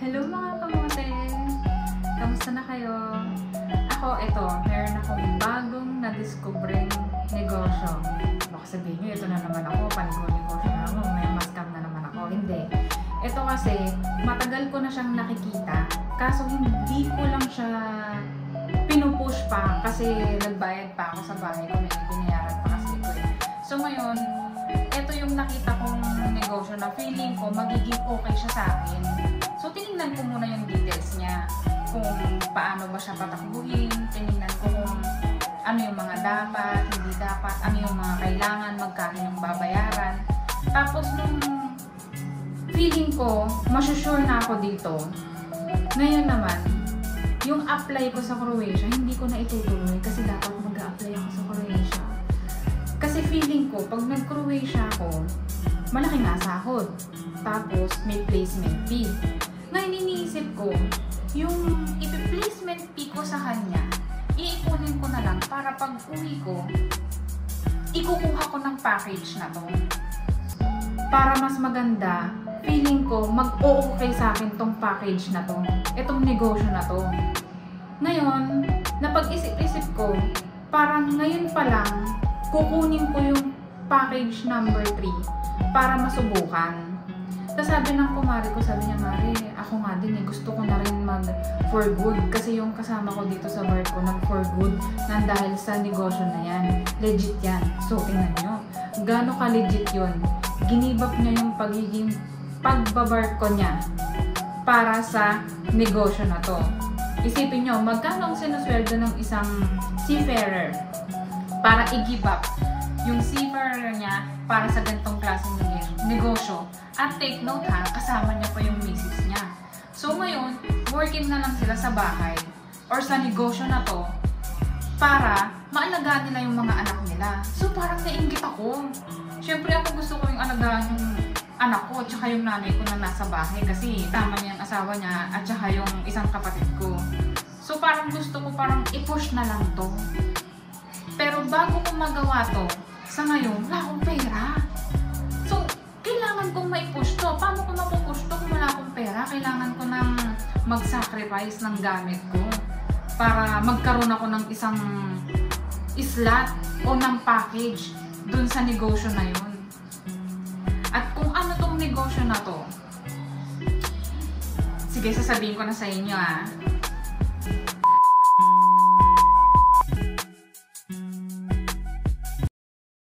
Hello mga kamote! Kamusta na kayo? Ako, meron akong bagong na-discovering negosyo. Baka sabihin nyo, ito na naman ako, panigo-negosyo na ako, may mascam na naman ako. Hindi. Ito kasi, matagal ko na siyang nakikita, kaso hindi ko lang siya pinupush pa kasi nagbayad pa ako sa bahay ko, may binayaran pa kasi ko eh. So ngayon, ito yung nakita kong negosyo na feeling ko magiging okay siya sa akin. So tinignan ko muna yung details niya, kung paano ba siya patakbuhin, tinignan ko kung ano yung mga dapat, hindi dapat, ano yung mga kailangan, magkano yung babayaran. Tapos nung feeling ko, masusure na ako dito. Ngayon naman, yung apply ko sa Croatia, hindi ko na itutuloy kasi dapat mag-a-apply ako sa Croatia. Kasi feeling ko, pag nag-Croatia ako, malaki nga sahod. Tapos, may placement fee. Ngayon, iniisip ko, yung ipi-placement fee ko sa kanya, iipunin ko na lang para pag uwi ko, ikukuha ko ng package na to. Para mas maganda, feeling ko, mag-o-okay sa akin tong package na to. Itong negosyo na to. Ngayon, napag-isip-isip ko, parang ngayon pa lang, kukunin ko yung package number 3 para masubukan. Tapos sabi ng kumari ko, sabi niya, Mari, ako nga din gusto ko na rin mag for good. Kasi yung kasama ko dito sa work ko, nag for good nang dahil sa negosyo na yan. Legit yan. So, tingnan nyo. Gano'n ka-legit yun. Ginibap niya yung pagiging pagbabark ko niya para sa negosyo na to. Isipin nyo, magkano ang sinusweldo ng isang seafarer para i-give up yung seafarer niya para sa ganitong klaseng negosyo. At take note ha, kasama niya pa yung misis niya. So ngayon, working na lang sila sa bahay or sa negosyo na to para maalagaan nila yung mga anak nila. So parang nainggit ako. Siyempre ako gusto ko yung alagaan yung anak ko at saka yung nanay ko na nasa bahay kasi tama niya yung asawa niya at saka yung isang kapatid ko. So parang gusto ko parang i-push na lang to. Pero bago ko magawa to, sa ngayon, wala akong pera. So, kailangan kong mai-push to. Paano ko mapupush to kung wala akong pera? Kailangan ko nang mag-sacrifice ng gamit ko para magkaroon ako ng isang slot o ng package dun sa negosyo na yun. At kung ano tong negosyo na to, sige, sasabihin ko na sa inyo